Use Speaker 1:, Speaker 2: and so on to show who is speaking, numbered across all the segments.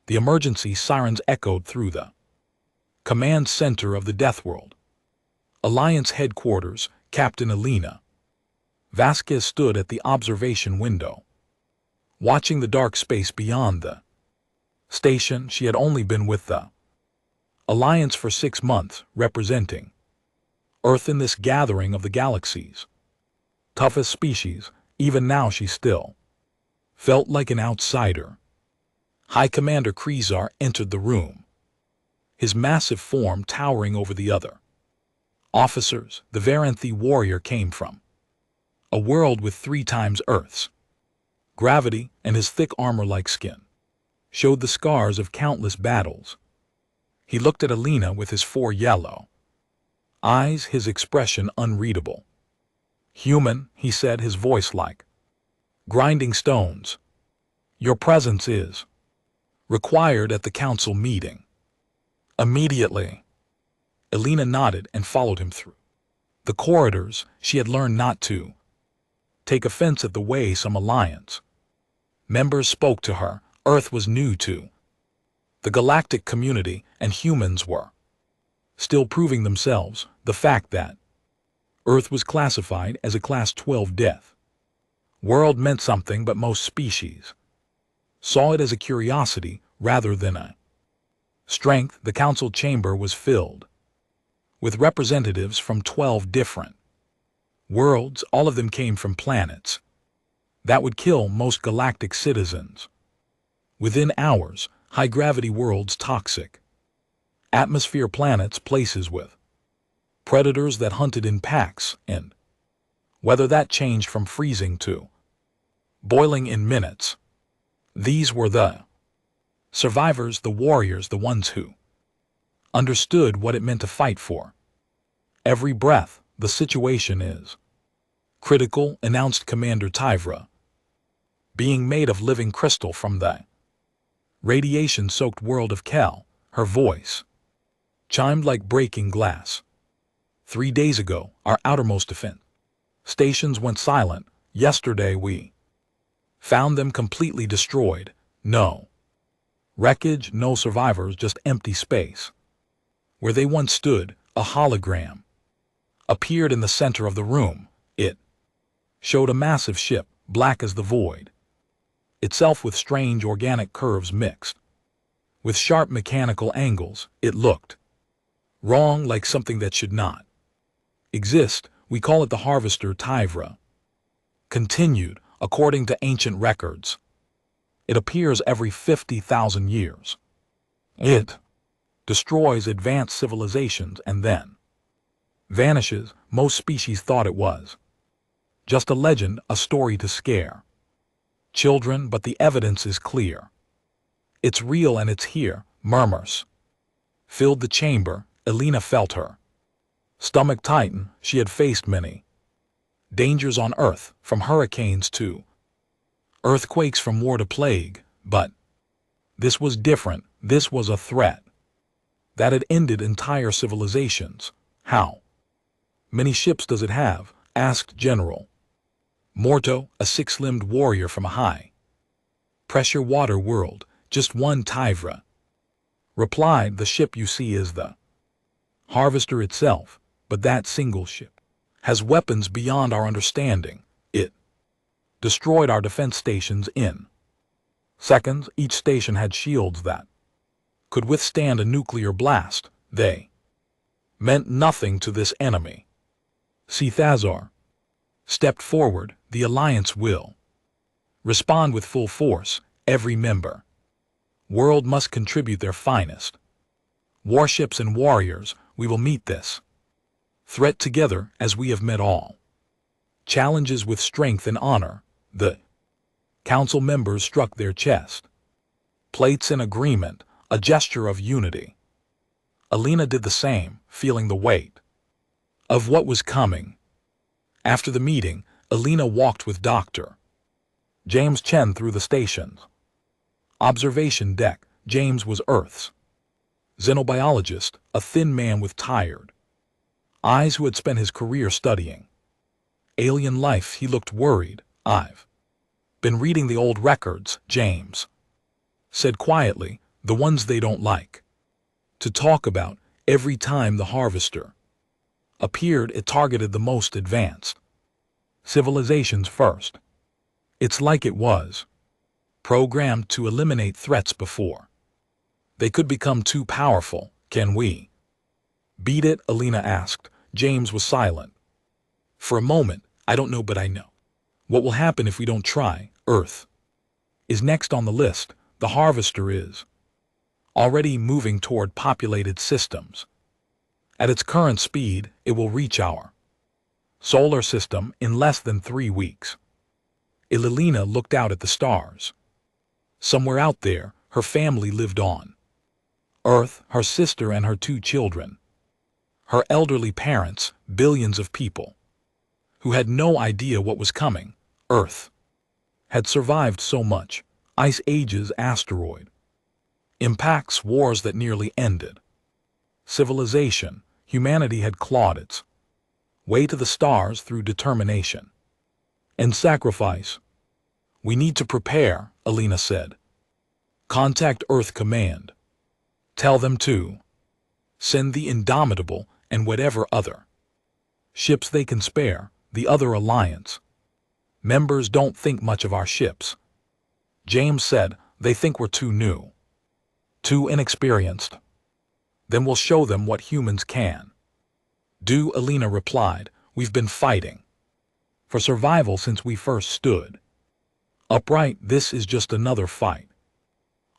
Speaker 1: The emergency sirens echoed through the command center of the Deathworld. Alliance headquarters, Captain Elena Vasquez stood at the observation window, watching the dark space beyond the station. She had only been with the Alliance for 6 months, representing Earth in this gathering of the galaxy's toughest species. Even now she still felt like an outsider. High Commander Krezar entered the room, his massive form towering over the other officers. The Varanthi warrior came from a world with 3 times Earth's gravity, and his thick armor-like skin showed the scars of countless battles. He looked at Elena with his 4 yellow eyes, his expression unreadable. "Human," he said, his voice like grinding stones. "Your presence is required at the council meeting immediately." Elena nodded and followed him through the corridors. She had learned not to take offense at the way some Alliance members spoke to her. Earth was new to the galactic community, and humans were still proving themselves. The fact that Earth was classified as a Class 12 death world meant something, but most species saw it as a curiosity rather than a strength. The council chamber was filled with representatives from 12 different worlds. All of them came from planets that would kill most galactic citizens within hours. High-gravity worlds, toxic atmosphere planets, places with predators that hunted in packs, and whether that changed from freezing to boiling in minutes. These were the survivors, the warriors, the ones who understood what it meant to fight for every breath. "The situation is critical," announced Commander Tyvra, "being made of living crystal from the radiation-soaked world of Kel." Her voice chimed like breaking glass. 3 days ago, our outermost defense stations went silent. Yesterday we found them completely destroyed. No wreckage, no survivors, just empty space. Where they once stood, a hologram appeared in the center of the room. It showed a massive ship, black as the void itself, with strange organic curves mixed with sharp mechanical angles. It looked wrong, like something that should not exist. "We call it the Harvester," Tyvra continued. "According to ancient records, it appears every 50,000 years. It destroys advanced civilizations and then vanishes. Most species thought it was just a legend, a story to scare children, but the evidence is clear. It's real, and it's here." Murmurs filled the chamber. Elena felt her stomach tighten. She had faced many dangers on Earth, from hurricanes to earthquakes, from war to plague, but this was different. This was a threat that had ended entire civilizations. "How many ships does it have?" asked General Morto, a 6-limbed warrior from a high-pressure water world. "Just one," Tyvra replied. "The ship you see is the Harvester itself, but that single ship has weapons beyond our understanding. It destroyed our defense stations in seconds. Each station had shields that could withstand a nuclear blast. They meant nothing to this enemy." Thazar stepped forward. "The Alliance will respond with full force. Every member world must contribute their finest warships and warriors. We will meet this threat together, as we have met all challenges, with strength and honor." The council members struck their chest plates in agreement, a gesture of unity. Elena did the same, feeling the weight of what was coming. After the meeting, Elena walked with Dr. James Chen through the station's observation deck. James was Earth's xenobiologist, a thin man with tired eyes who had spent his career studying alien life. He looked worried. "I've been reading the old records," James said quietly. the ones they don't like, to talk about every time the Harvester appeared. It targeted the most advanced civilizations first. It's like it was programmed to eliminate threats before they could become too powerful. Can we beat it? Alina asked. James was silent. For a moment. I don't know, but I know. What will happen if we don't try? Earth is next on the list. The Harvester is already moving toward populated systems. At its current speed, it will reach our solar system in less than 3 weeks. Alina looked out at the stars. Somewhere out there, her family lived on Earth, her sister and her 2 children. Her elderly parents, billions of people who had no idea what was coming. Earth had survived so much. Ice ages, asteroid impacts, wars that nearly ended civilization. Humanity had clawed its way to the stars through determination and sacrifice. We need to prepare, Alina said. Contact Earth Command. Tell them to send the Indomitable and whatever other ships they can spare. The other Alliance members don't think much of our ships. James said. They think we're too new, too inexperienced. Then we'll show them what humans can do, Alina replied. We've been fighting for survival since we first stood upright. This is just another fight.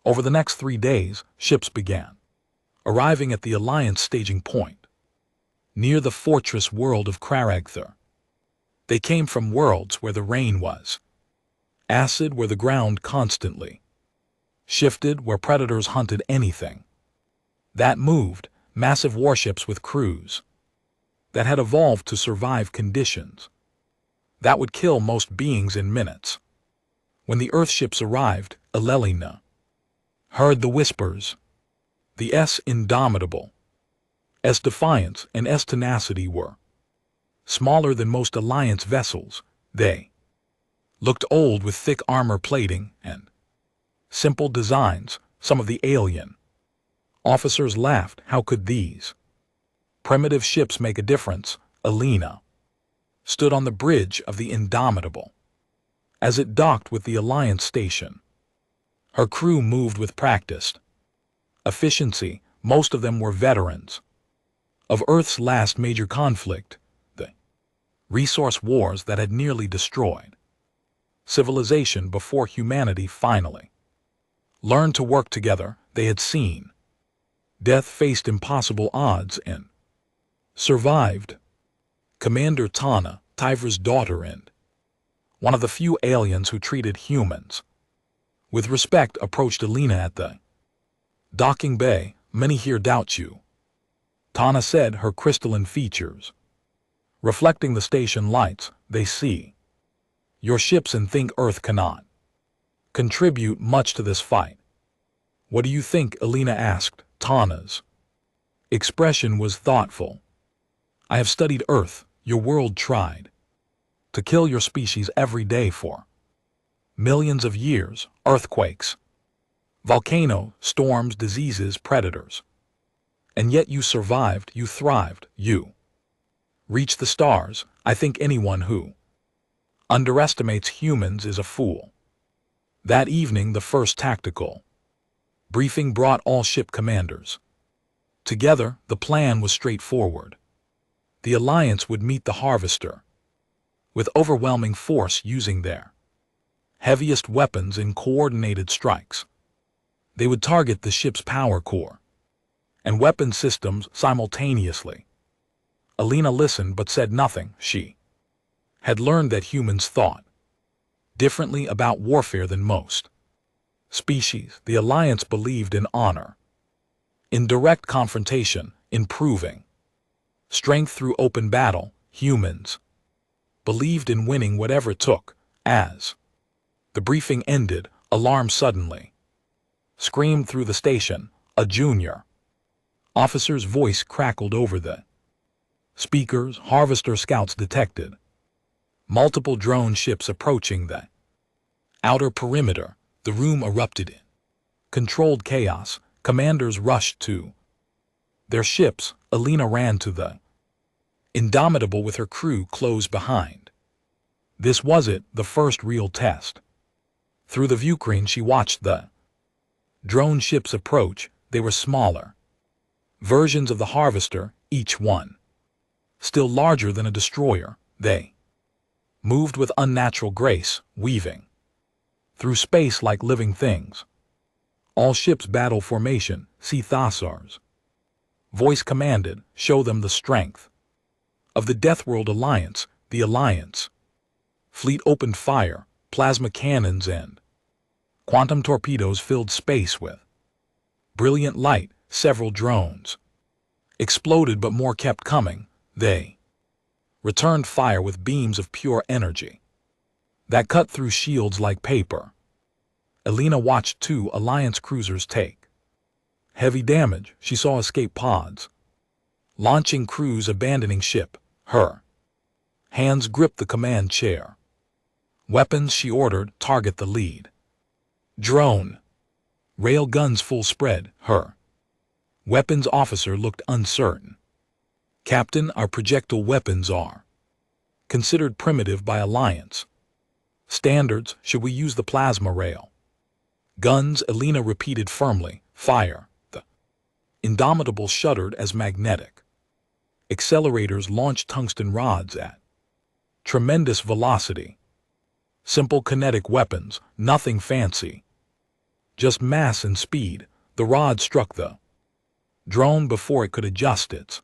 Speaker 1: Over the next 3 days, ships began arriving at the Alliance staging point near the fortress world of Kraragthar. They came from worlds where the rain was acid, where the ground constantly shifted, where predators hunted anything that moved, massive warships with crews that had evolved to survive conditions that would kill most beings in minutes. When the Earthships arrived, Alina heard the whispers. The S Indomitable, S Defiance, and S Tenacity were smaller than most Alliance vessels. They looked old, with thick armor plating and simple designs. Some of the alien officers laughed. How could these primitive ships make a difference? Alina stood on the bridge of the Indomitable as it docked with the Alliance station. Her crew moved with practiced efficiency. Most of them were veterans of Earth's last major conflict, the resource wars that had nearly destroyed civilization before humanity finally learned to work together. They had seen death, faced impossible odds, and survived. Commander Tana, Tyver's daughter and one of the few aliens who treated humans with respect, approached Alina at the docking bay. Many here doubt you, Tana said, her crystalline features reflecting the station lights. They see your ships and think Earth cannot contribute much to this fight. What do you think? Alina asked. Tana's expression was thoughtful. I have studied Earth. Your world tried to kill your species every day for millions of years. Earthquakes, volcano, storms, diseases, predators. And yet you survived, you thrived, you reached the stars. I think anyone who underestimates humans is a fool. That evening, the first tactical briefing brought all ship commanders together. The plan was straightforward. The Alliance would meet the Harvester with overwhelming force, using their heaviest weapons in coordinated strikes. They would target the ship's power core and weapon systems simultaneously. Alina listened but said nothing. She had learned that humans thought differently about warfare than most species. The Alliance believed in honor, in direct confrontation, in proving strength through open battle. Humans believed in winning whatever it took. As the briefing ended, alarm suddenly screamed through the station. A junior officer's voice crackled over the speakers. Harvester scouts detected multiple drone ships approaching the outer perimeter. The room erupted in Controlled chaos, commanders rushed to their ships. Alina ran to the Indomitable with her crew close behind. This was it, the first real test. Through the viewscreen she watched the drone ships approach. They were smaller versions of the Harvester, each one still larger than a destroyer. They moved with unnatural grace, weaving through space like living things. All ships battle formation, see Thasar's voice commanded, show them the strength of the Deathworld Alliance. The Alliance fleet opened fire, plasma cannons and quantum torpedoes filled space with brilliant light. Several drones exploded, but more kept coming. They returned fire with beams of pure energy that cut through shields like paper. Alina watched 2 Alliance cruisers take heavy damage. She saw escape pods launching, crews abandoning ship. Her hands gripped the command chair. Weapons, she ordered, target the lead drone. Rail guns full spread. Her weapons officer looked uncertain. Captain, our projectile weapons are considered primitive by Alliance standards. Should we use the plasma rail guns? Alina repeated firmly. Fire. The Indomitable shuddered as magnetic accelerators launched tungsten rods at tremendous velocity. Simple kinetic weapons, nothing fancy, just mass and speed. The rod struck the drone before it could adjust its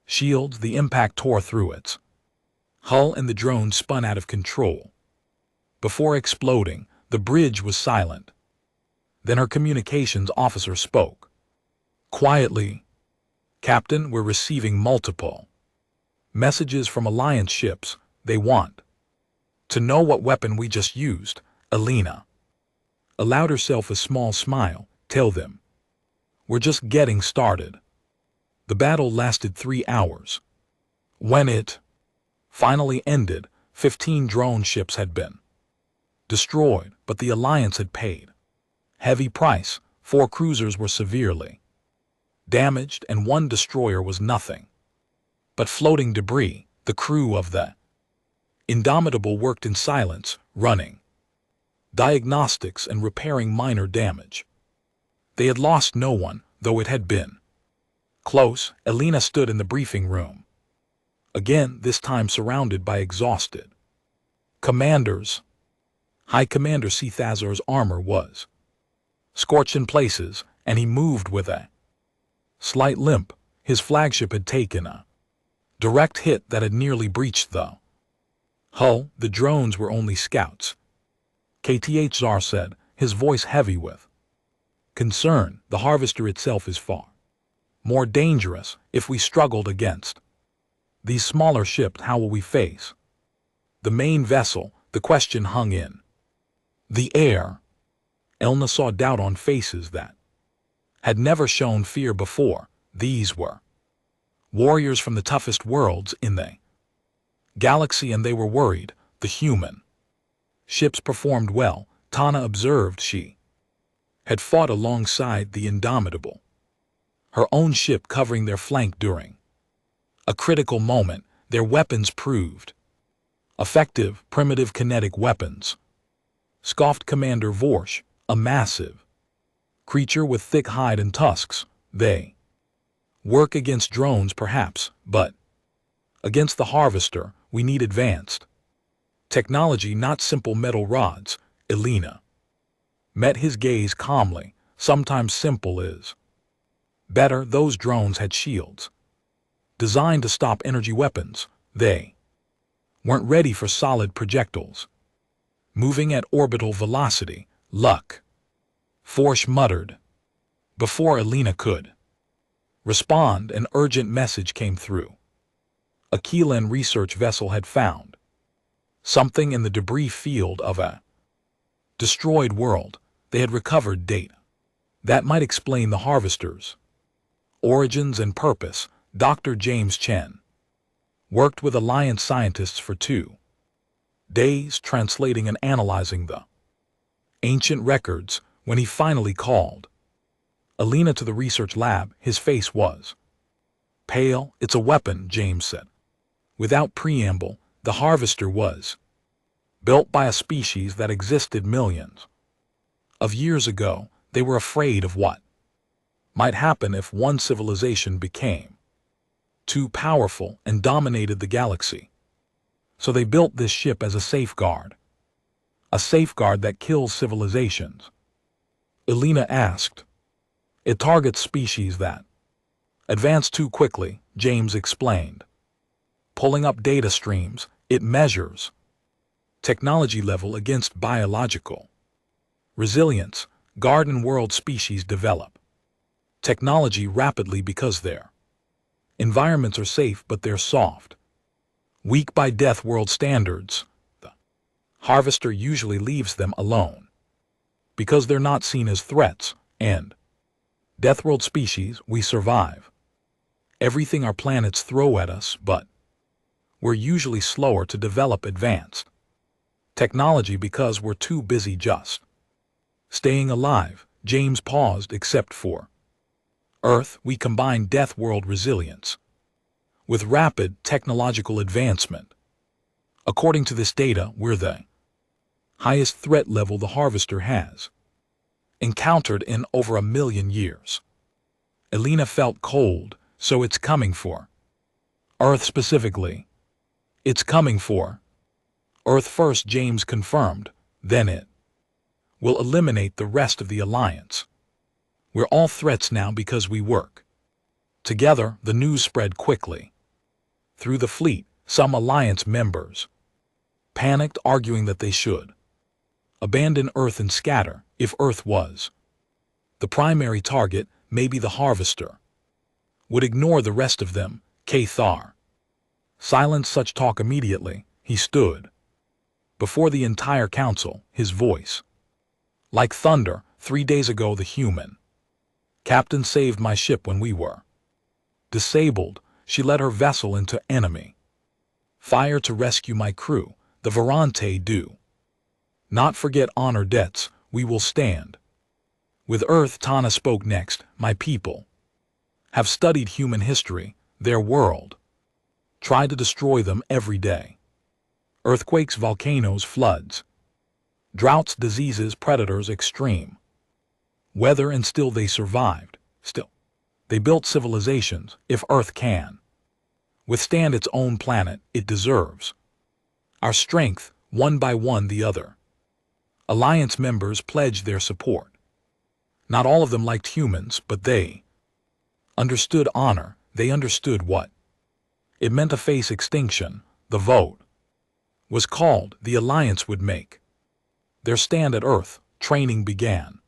Speaker 1: shields. The impact tore through its hull and the drone spun out of control. Before exploding, the bridge was silent. Then her communications officer spoke quietly. Captain, we're receiving multiple messages from Alliance ships. They want to know what weapon we just used. Alina allowed herself a small smile. Tell them we're just getting started. The battle lasted 3 hours. When it finally ended, 15 drone ships had been destroyed, but the Alliance had paid heavy price. 4 cruisers were severely damaged and 1 destroyer was nothing but floating debris. The crew of the Indomitable worked in silence, running diagnostics and repairing minor damage. They had lost no one, though it had been close. Alina stood in the briefing room again, this time surrounded by exhausted commanders. High Commander Thasar's armor was scorched in places, and he moved with a slight limp. His flagship had taken a direct hit that had nearly breached the hull. The drones were only scouts, KTHR said, his voice heavy with concern. The Harvester itself is far more dangerous. If we struggled against these smaller ships, how will we face the main vessel? The question hung in the air. Elna saw doubt on faces that had never shown fear before. These were warriors from the toughest worlds in the galaxy, and they were worried. The human ships performed well, Tana observed. She had fought alongside the Indomitable, her own ship covering their flank during a critical moment. Their weapons proved effective, primitive kinetic weapons, scoffed Commander Vorsh, a massive creature with thick hide and tusks. They work against drones perhaps, but against the Harvester we need advanced technology, not simple metal rods. Alina met his gaze calmly. Sometimes simple is better. Those drones had shields designed to stop energy weapons. They weren't ready for solid projectiles moving at orbital velocity. Luck, Forsh muttered. Before Alina could respond, an urgent message came through. A Keelan research vessel had found something in the debris field of a destroyed world. They had recovered data that might explain the Harvester's origins and purpose. Dr. James Chen worked with Alliance scientists for 2 days, translating and analyzing the ancient records. when he finally called Alina to the research lab, his face was pale. "It's a weapon," James said. Without preamble, the harvester was built by a species that existed millions of years ago. They were afraid of what might happen if one civilization became too powerful and dominated the galaxy. So they built this ship as a safeguard that kills civilizations. Alina asked. "It targets species that advance too quickly," James explained. "Pulling up data streams, it measures technology level against biological resilience. Garden world species develop technology rapidly because their environments are safe, but they're soft. Weak by Deathworld standards. The harvester usually leaves them alone because they're not seen as threats, and Deathworld species, we survive everything our planets throw at us, but we're usually slower to develop advanced technology because we're too busy just staying alive." James paused. "Except for Earth, we combine Deathworld resilience with rapid technological advancement. According to this data, we're the highest threat level the harvester has encountered in over 1,000,000 years." Alina felt cold. "So it's coming for Earth specifically?" "It's coming for Earth first," James confirmed. "Then it will eliminate the rest of the Alliance. We're all threats now because we work together." The news spread quickly through the fleet. Some Alliance members panicked, arguing that they should abandon Earth and scatter. If Earth was the primary target, maybe the harvester would ignore the rest of them. Cathar silenced such talk immediately. He stood before the entire council, his voice like thunder. "3 days ago, the human captain saved my ship when we were disabled. She led her vessel into enemy fire to rescue my crew. The Varante do not forget honor debts. We will stand with Earth." Tana spoke next. "My people have studied human history. Their world tried to destroy them every day. Earthquakes, volcanoes, floods, droughts, diseases, predators, extreme weather, and still they survived. Still, they built civilizations. If Earth can withstand its own planet, it deserves our strength." One by one, the other Alliance members pledged their support. Not all of them liked humans, but they understood honor. They understood what it meant to face extinction. The vote was called. The Alliance would make their stand at Earth. Training began.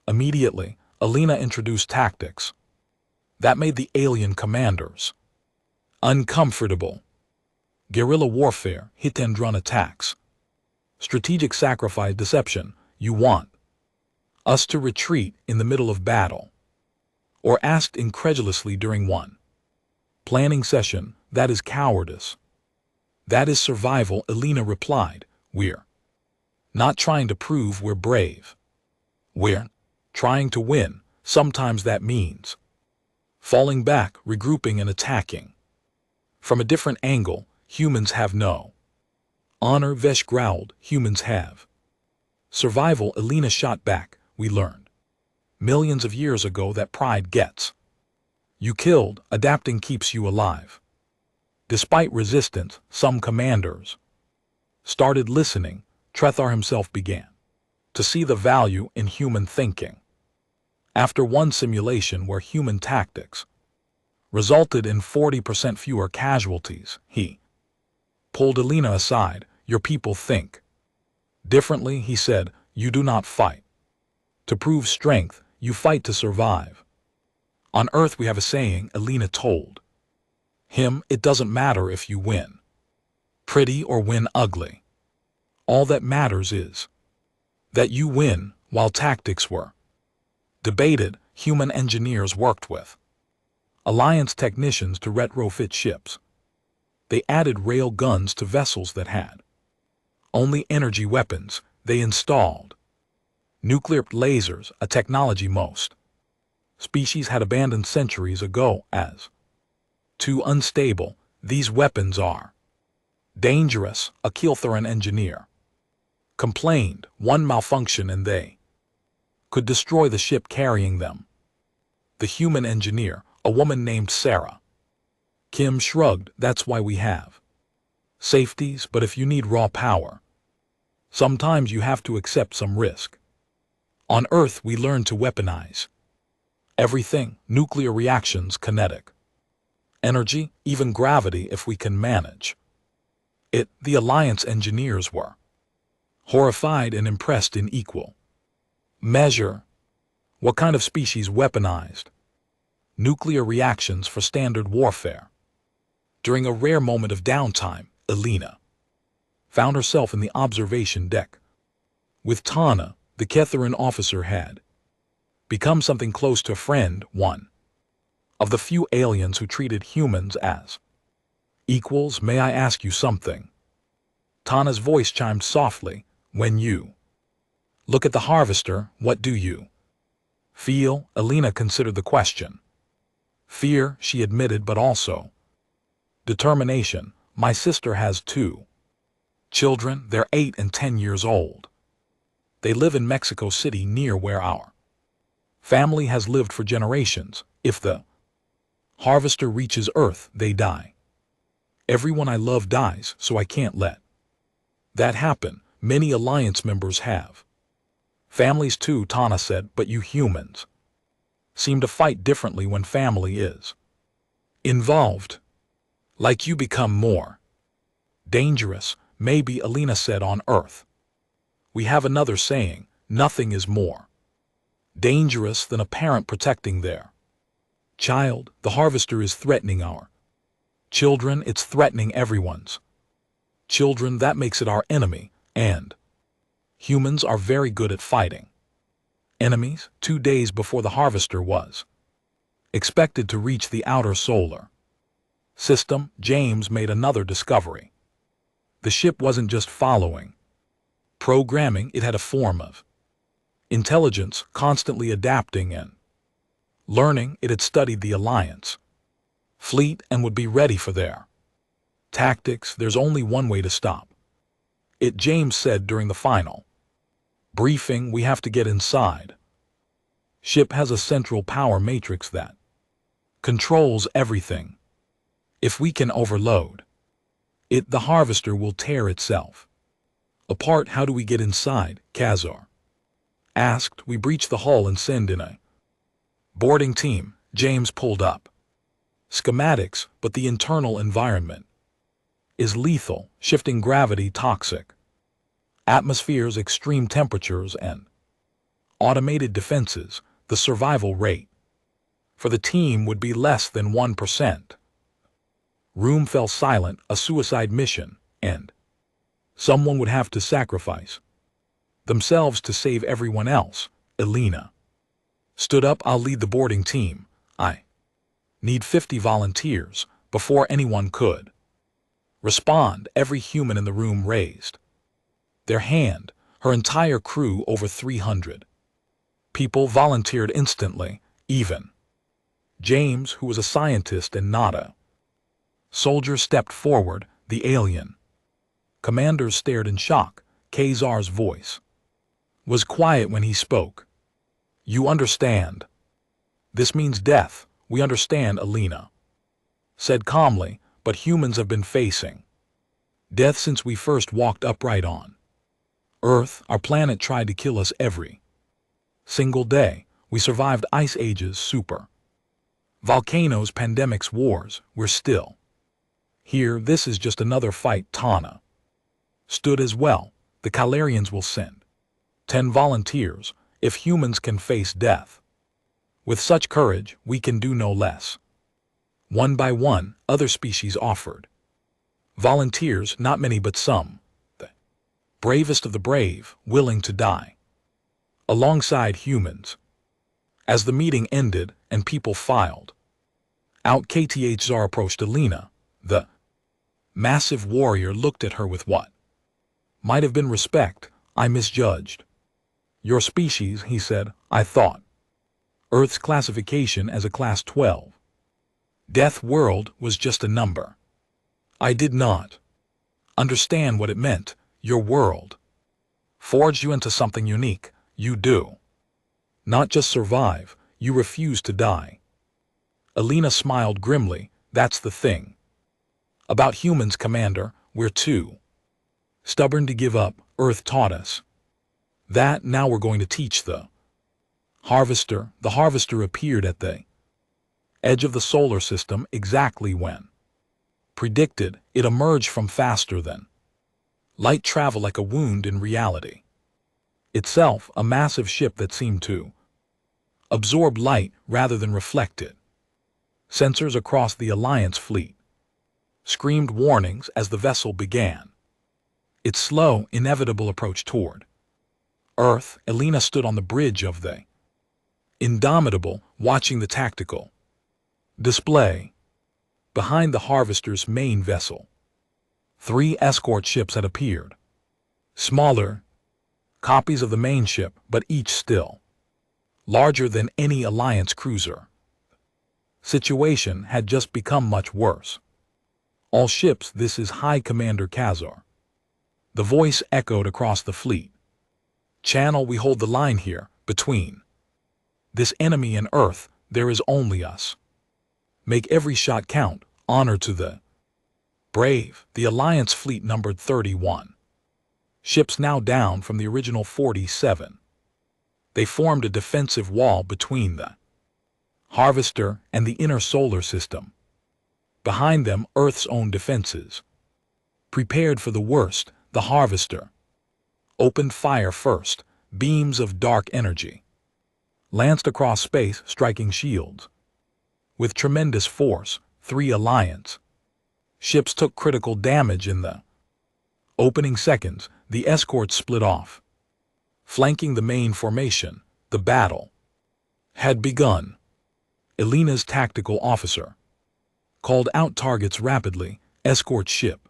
Speaker 1: Immediately, Alina introduced tactics that made the alien commanders uncomfortable. Guerrilla warfare, hit-and-run attacks, strategic sacrifice, deception. "You want us to retreat in the middle of battle?" or asked incredulously during one planning session. "That is cowardice. That is survival," Alina replied. "We're not trying to prove we're brave. We're trying to win. Sometimes that means falling back, regrouping, and attacking from a different angle. Humans have no honor," Vesh growled. "Humans have survival," Alina shot back. "We learned millions of years ago that pride gets you killed. Adapting keeps you alive." Despite resistance, some commanders started listening. Trethar himself began to see the value in human thinking. After one simulation where human tactics resulted in 40% fewer casualties, he pulled Alina aside. "Your people think differently," he said. "You do not fight to prove strength, you fight to survive. On Earth we have a saying," Alina told him. "It doesn't matter if you win pretty or win ugly. All that matters is that you win." While tactics were debated, human engineers worked with Alliance technicians to retrofit ships. They added rail guns to vessels that had only energy weapons. They installed Nuclear lasers, a technology most species had abandoned centuries ago as too unstable. These weapons are dangerous, a Keeltharan engineer complained. One malfunction and they could destroy the ship carrying them. The human engineer, a woman named Sarah Kim, shrugged. That's why we have safeties, but if you need raw power, sometimes you have to accept some risk. On Earth we learn to weaponize everything, nuclear reactions, kinetic energy, even gravity if we can manage it. The Alliance engineers were horrified and impressed in equal measure. What kind of species weaponized nuclear reactions for standard warfare? During a rare moment of downtime, Elena found herself in the observation deck with Tana. The Ketheran officer had become something close to a friend, one of the few aliens who treated humans as equals. May I ask you something? Tana's voice chimed softly. When you look at the harvester, what do you feel? Elena considered the question. Fear, she admitted, but also determination. My sister has 2 children. They're 8 and 10 years old. They live in Mexico City, near where our family has lived for generations. If the harvester reaches Earth, they die. Everyone I love dies, so I can't let that happen. Many Alliance members have families too, Tana said, but you humans seem to fight differently when family is involved. Like you become more dangerous. Maybe, Elena said. On Earth we have another saying, nothing is more dangerous than a parent protecting their child. The harvester is threatening our children. It's threatening everyone's children. That makes it our enemy, and humans are very good at fighting enemies. 2 days before the harvester was expected to reach the outer solar system, James made another discovery. The ship wasn't just following programming, it had a form of intelligence, constantly adapting and learning. It had studied the Alliance fleet and would be ready for their tactics. There's only one way to stop it, James said during the final briefing. We have to get inside. Ship has a central power matrix that controls everything. If we can overload it, the harvester will tear itself apart. How do we get inside? Kazar asked. We breach the hull and send in a boarding team. James pulled up schematics, but the internal environment is lethal. Shifting gravity, toxic atmospheres, extreme temperatures, and automated defenses. The survival rate for the team would be less than 1%. Room fell silent. A suicide mission, and someone would have to sacrifice themselves to save everyone else. Elena stood up. I'll lead the boarding team. I need 50 volunteers. Before anyone could respond, every human in the room raised their hand. Her entire crew, over 300 people, volunteered instantly. Even James, who was a scientist and not a soldier, stepped forward. The alien commanders stared in shock. Kazar's voice was quiet when he spoke. You understand? This means death. We understand, Elena said calmly, but humans have been facing death since we first walked upright on Earth. Our planet tried to kill us every single day. We survived ice ages, super volcanoes, pandemics, wars. We're still here. This is just another fight. Tana stood as well. The Calarians will send 10 volunteers. If humans can face death with such courage, we can do no less. One by one, other species offered volunteers, not many but some, the bravest of the brave, willing to die alongside humans. As the meeting ended and people filed out, KTHR approached Elena. The massive warrior looked at her with what might have been respect. I misjudged Your species, he said, I thought. Earth's classification as a Class 12. Deathworld was just a number. I did not understand what it meant. Your world forged you into something unique. You do not just survive, you refuse to die. Alina smiled grimly. That's the thing about humans, Commander, we're too stubborn to give up. Earth taught us that. Now we're going to teach the Harvester. The Harvester appeared at the edge of the solar system exactly when predicted. It emerged from faster than light travel, like a wound in reality itself, a massive ship that seemed to absorb light rather than reflect it. Sensors across the Alliance fleet screamed warnings as the vessel began its slow, inevitable approach toward Earth. Alina stood on the bridge of the Indomitable, watching the tactical display. Behind the Harvester's main vessel, 3 escort ships had appeared. Smaller copies of the main ship, but each still larger than any Alliance cruiser. Situation had just become much worse. All ships, this is High Commander Kazar. The voice echoed across the fleet channel. We hold the line here, between this enemy and Earth. There is only us. Make every shot count. Honor to the brave. The Alliance fleet numbered 31 ships, now down from the original 47. They formed a defensive wall between the Harvester and the inner solar system. Behind them, Earth's own defenses. Prepared for the worst, the Harvester opened fire first. Beams of dark energy lanced across space, striking shields. With tremendous force, 3 Alliance ships took critical damage in the opening seconds. The escorts split off, flanking the main formation. The battle had begun. Alina's tactical officer called out targets rapidly. Escort ship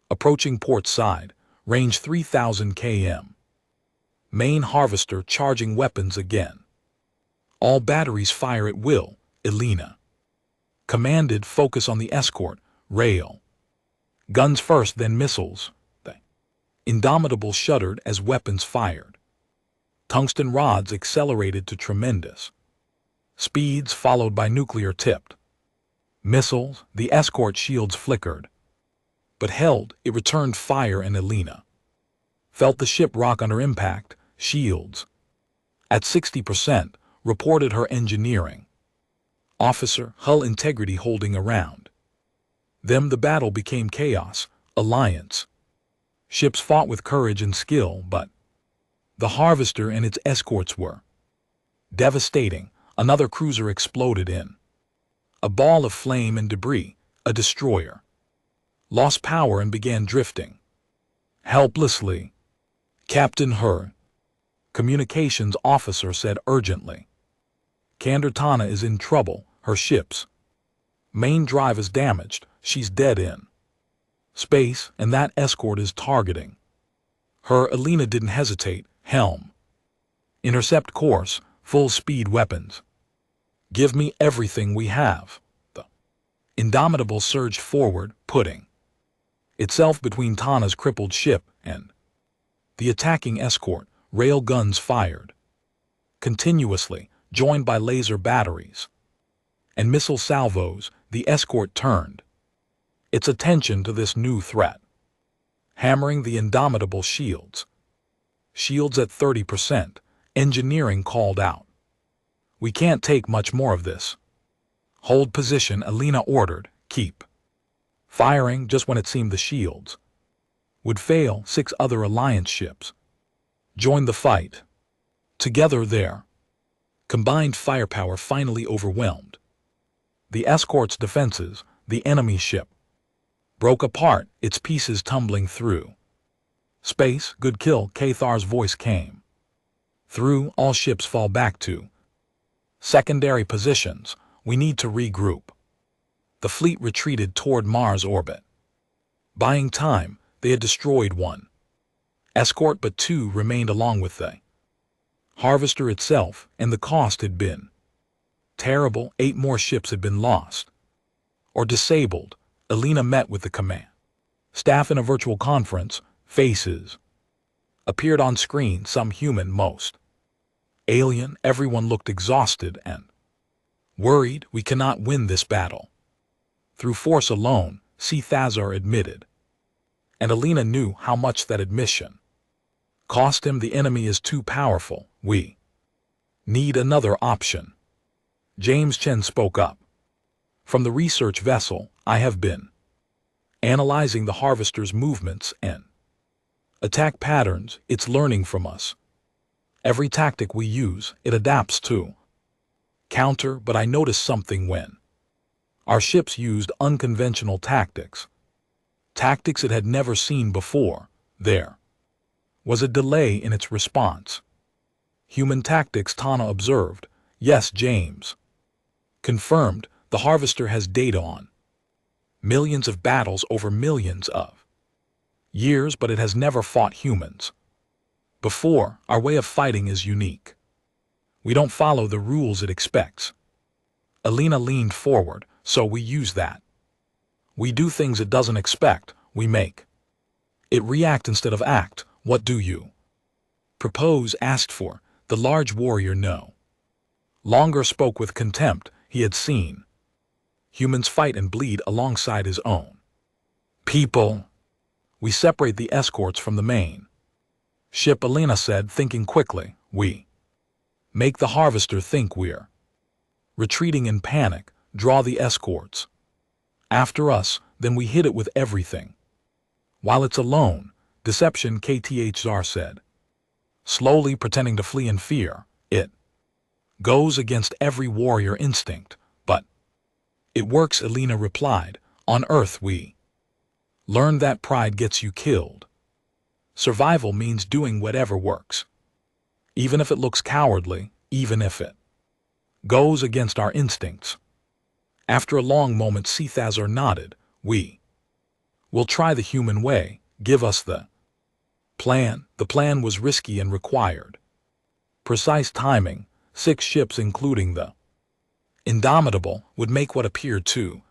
Speaker 1: approaching port side, range 3,000 km. Main Harvester charging weapons again. All batteries fire at will. Alina commanded. Focus on the escort. Rail guns first, then missiles. The Indomitable shuddered as weapons fired. Tungsten rods accelerated to tremendous speeds, followed by nuclear-tipped missiles. The escort shields flickered, but held. It returned fire, and Alina felt the ship rock under impact. Shields at 60%, reported her engineering officer. Hull integrity holding around them. The battle became chaos. Alliance ships fought with courage and skill, but the Harvester and its escorts were devastating. Another cruiser exploded in a ball of flame and debris. A destroyer lost power and began drifting helplessly. Captain Her, communications officer, said urgently, Tana is in trouble. Her ship's main drive is damaged. She's dead in space, and that escort is targeting her. Alina didn't hesitate. Helm, intercept course, full speed weapons. Give me everything we have. The Indomitable surged forward, putting itself between Tana's crippled ship and the attacking escort. Rail guns fired continuously, joined by laser batteries and missile salvos. The escort turned its attention to this new threat, hammering the Indomitable shields. Shields at 30%. Engineering called out, we can't take much more of this. Hold position, Alina ordered. Keep firing. Just when it seemed the shields would fail, 6 other Alliance ships joined the fight. Together, their combined firepower finally overwhelmed the escort's defenses. The enemy ship broke apart, its pieces tumbling through space. Good kill, Cathar's voice came through. All ships fall back to secondary positions. We need to regroup. The fleet retreated toward Mars orbit. Buying time, they had destroyed 1 escort, but 2 remained along with the Harvester itself, and the cost had been terrible. 8 more ships had been lost or disabled. Alina met with the command staff in a virtual conference. Faces appeared on screen, some human, most alien. Everyone looked exhausted and worried. We cannot win this battle through force alone, Thazar admitted. And Alina knew how much that admission cost him. The enemy is too powerful. We need another option. James Chen spoke up. From the research vessel, I have been analyzing the Harvester's movements and attack patterns. It's learning from us. Every tactic we use, it adapts to counter. But I noticed something when our ships used unconventional tactics it had never seen before. There was a delay in its response. Human tactics, Tana observed. Yes, James confirmed. The Harvester has data on millions of battles over millions of years, but it has never fought humans before. Our way of fighting is unique. We don't follow the rules it expects. Alina leaned forward. So we use that. We do things it doesn't expect. We make it react instead of act. What do you propose? Asked for. The large warrior no longer spoke with contempt. He had seen humans fight and bleed alongside his own people. We separate the escorts from the main ship, Alina said, thinking quickly. We make the Harvester think we're retreating in panic. Draw the escorts after us, then we hit it with everything while it's alone. Deception, Kthzar said, slowly, pretending to flee in fear. It goes against every warrior instinct, but it works, Alina replied. On Earth we learned that pride gets you killed. Survival means doing whatever works, even if it looks cowardly, even if it goes against our instincts. After a long moment, Thazar nodded. We will try the human way. Give us the plan. The plan was risky and required precise timing. 6 ships, including the Indomitable, would make what appeared to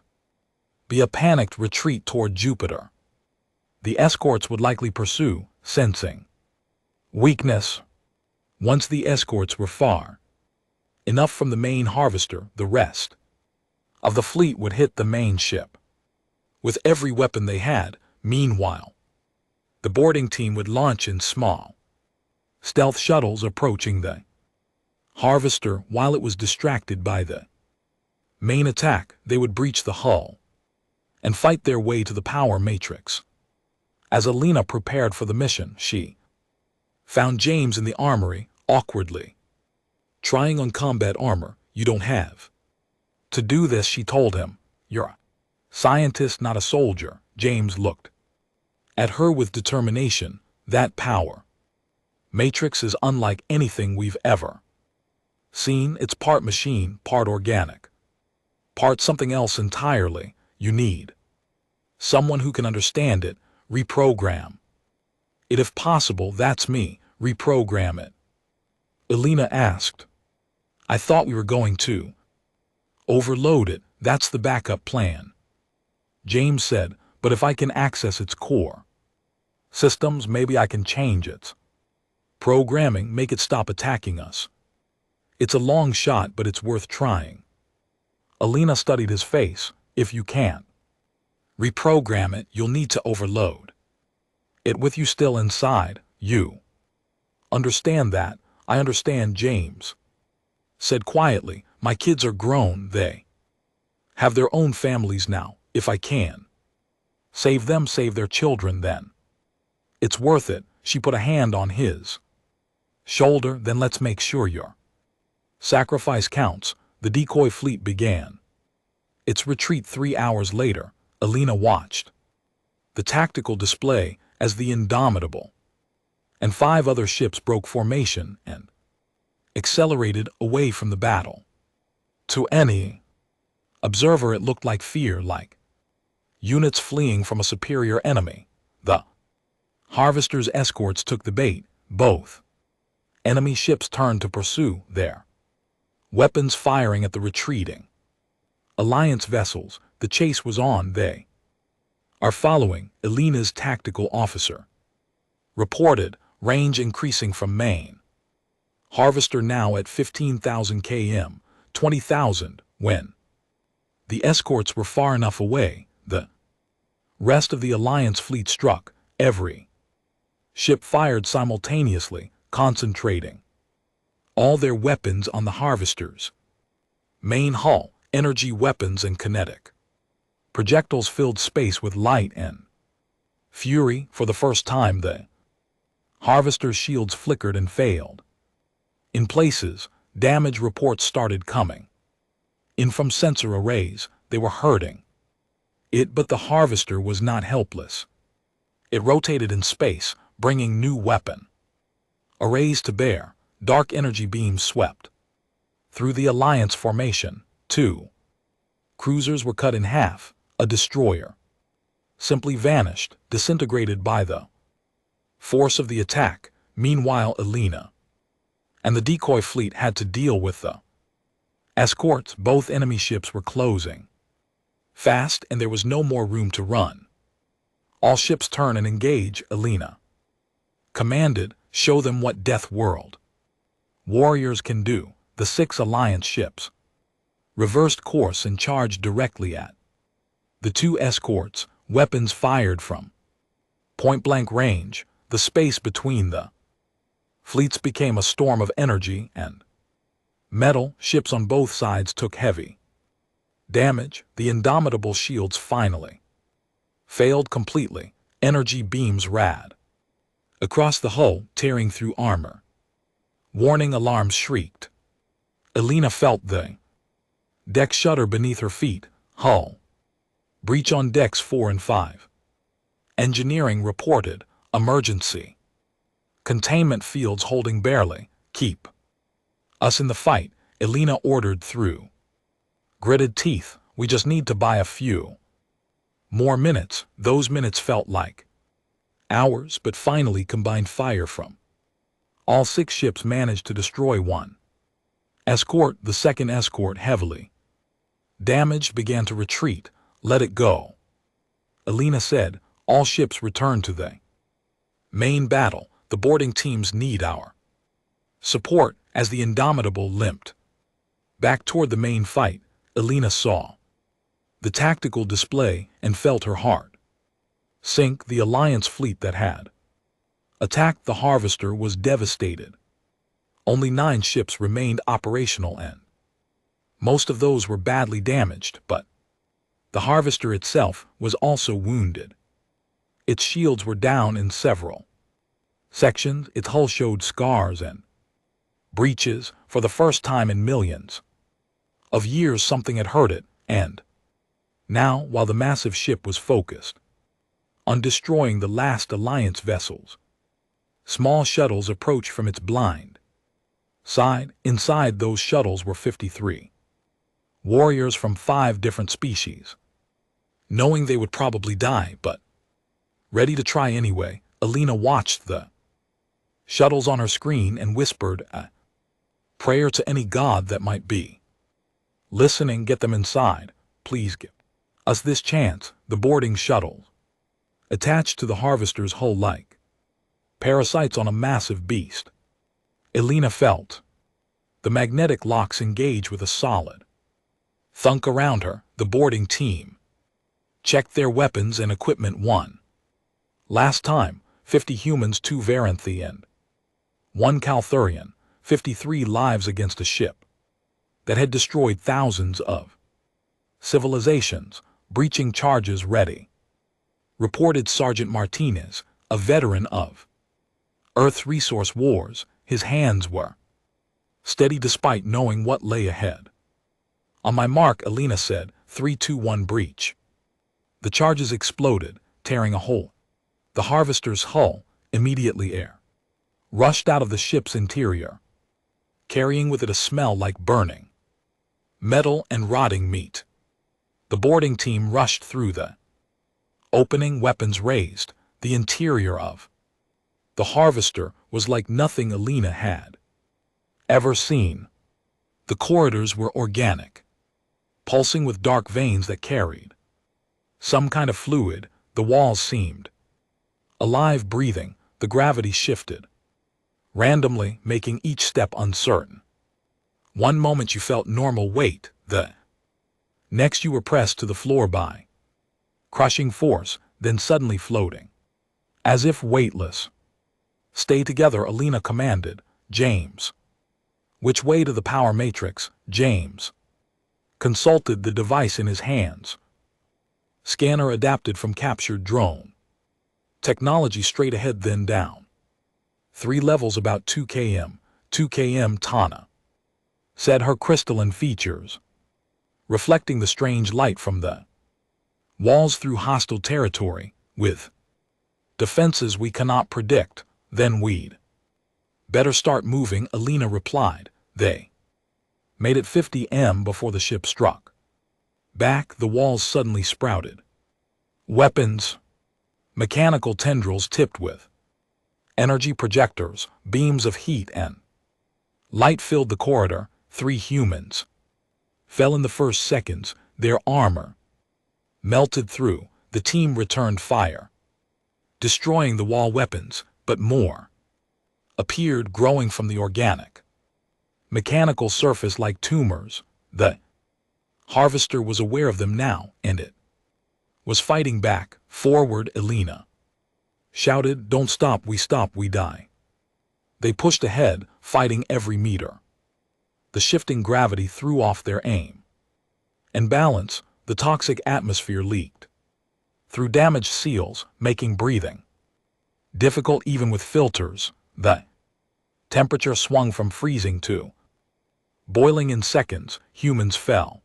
Speaker 1: be a panicked retreat toward Jupiter. The escorts would likely pursue, sensing weakness. Once the escorts were far enough from the main Harvester, the rest of the fleet would hit the main ship with every weapon they had. Meanwhile, the boarding team would launch in small stealth shuttles, approaching the Harvester. While it was distracted by the main attack, they would breach the hull and fight their way to the power matrix. As Alina prepared for the mission, she found James in the armory, awkwardly trying on combat armor. You don't have to do this, she told him. You're a scientist, not a soldier. James looked at her with determination. That power matrix is unlike anything we've ever seen. It's part machine, part organic, part something else entirely. You need someone who can understand it, reprogram it if possible. That's me. Reprogram it, Alina asked. I thought we were going to overload it. That's the backup plan, James said. But if I can access its core systems, maybe I can change its programming, make it stop attacking us. It's a long shot, but it's worth trying. Alina studied his face. If you can't reprogram it, you'll need to overload it with you still inside. You understand that? I understand, James said quietly. My kids are grown. They have their own families now. If I can save them, save their children, then it's worth it. She put a hand on his shoulder. Then let's make sure your sacrifice counts. The decoy fleet began its retreat. 3 hours later, Alina watched the tactical display as the Indomitable and 5 other ships broke formation and accelerated away from the battle. To any observer, it looked like fear, like units fleeing from a superior enemy. The Harvester's escorts took the bait. Both Enemy ships turned to pursue, their weapons firing at the retreating Alliance vessels. The chase was on. They are following, Elena's tactical officer reported, range increasing from main harvester now at 15,000 km, 20,000, when the escorts were far enough away. The rest of the Alliance fleet struck. Every ship fired simultaneously, concentrating all their weapons on the harvesters' main hull. Energy weapons and kinetic projectiles filled space with light and fury. For the first time, the harvester's shields flickered and failed. In places, damage reports started coming in from sensor arrays. They were hurting it, but the harvester was not helpless. It rotated in space, bringing new weapon arrays to bear. Dark energy beams swept through the Alliance formation. 2 cruisers were cut in half. A destroyer simply vanished, disintegrated by the force of the attack. Meanwhile, Elena and the decoy fleet had to deal with the escorts. Both enemy ships were closing fast, and there was no more room to run. All ships turn and engage, Elena commanded. Show them what Deathworld warriors can do. The 6 Alliance ships reversed course and charged directly at the 2 escorts. Weapons fired from point-blank range. The space between the fleets became a storm of energy and metal. Ships on both sides took heavy damage. The indomitable shields finally failed completely. Energy beams rad across the hull, tearing through armor. Warning alarms shrieked. Elena felt the deck shudder beneath her feet. Hull breach on decks 4 and 5. Engineering reported emergency containment fields holding barely. Keep us in the fight, Elena ordered through gritted teeth. We just need to buy a few more minutes. Those minutes felt like hours, but finally combined fire from all 6 ships managed to destroy 1 escort. The second escort, heavily damaged, began to retreat. Let it go, Elena said. All ships return to the main battle. The boarding teams need our support. As the Indomitable limped back toward the main fight, Elena saw the tactical display and felt her heart sink. The Alliance fleet that had attacked the harvester was devastated. Only 9 ships remained operational, and most of those were badly damaged, but the harvester itself was also wounded. Its shields were down in several sections. Its hull showed scars and breaches. For the first time in millions of years, something had hurt it, and now, while the massive ship was focused on destroying the last Alliance vessels, small shuttles approached from its blind side. Inside those shuttles were 53 warriors from 5 different species. Knowing they would probably die, but ready to try anyway, Elena watched the shuttles on her screen and whispered a prayer to any god that might be listening. Get them inside. Please give us this chance. The boarding shuttles, attached to the harvester's hull like parasites on a massive beast. Elena felt the magnetic locks engage with a solid thunk around her. The boarding team checked their weapons and equipment. 1 last time. 50 humans, 2 Varanthi, and 1 Calthurian. 53 lives against a ship that had destroyed thousands of civilizations. Breaching charges ready, reported Sergeant Martinez, a veteran of Earth's resource wars. His hands were steady despite knowing what lay ahead. On my mark, Elena said. 3, 2, 1, breach. The charges exploded, tearing a hole. The harvester's hull. Immediately air rushed out of the ship's interior, carrying with it a smell like burning metal and rotting meat. The boarding team rushed through the opening, weapons raised. The interior of The Harvester was like nothing Alina had ever seen. The corridors were organic, pulsing with dark veins that carried some kind of fluid. The walls seemed alive, breathing. The gravity shifted randomly, making each step uncertain. One moment you felt normal weight, the next you were pressed to the floor by crushing force, then suddenly floating, as if weightless. "Stay together," Alina commanded. "James." "Which way to the power matrix?" James consulted the device in his hands. Scanner adapted from captured drone. Technology straight ahead, then down. 3 levels, about 2 km. 2 km, Tana said, her crystalline features reflecting the strange light from the walls through hostile territory, with defenses we cannot predict. "Then we'd better start moving," Alina replied. They made it 50 m before the ship struck back. The walls suddenly sprouted weapons, mechanical tendrils tipped with energy projectors. Beams of heat and light filled the corridor. 3 humans fell in the first seconds, their armor melted through. The team returned fire, destroying the wall weapons, but more appeared, growing from the organic mechanical surface like tumors. The Harvester was aware of them now, and it was fighting back. "Forward," Alina shouted. "Don't stop, we die." They pushed ahead, fighting every meter. The shifting gravity threw off their aim and balance. The toxic atmosphere leaked through damaged seals, making breathing difficult even with filters. The temperature swung from freezing to boiling in seconds. Humans fell.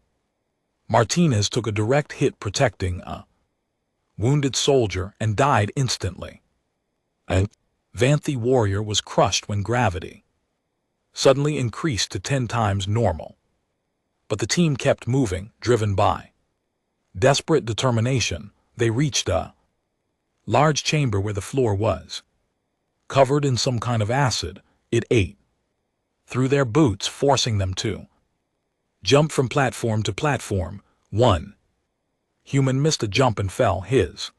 Speaker 1: Martinez took a direct hit protecting a wounded soldier and died instantly. A Vanthi warrior was crushed when gravity suddenly increased to 10 times normal. But the team kept moving, driven by desperate determination. They reached a large chamber where the floor was covered in some kind of acid. It ate through their boots, forcing them to jump from platform to platform. One human missed a jump and fell. His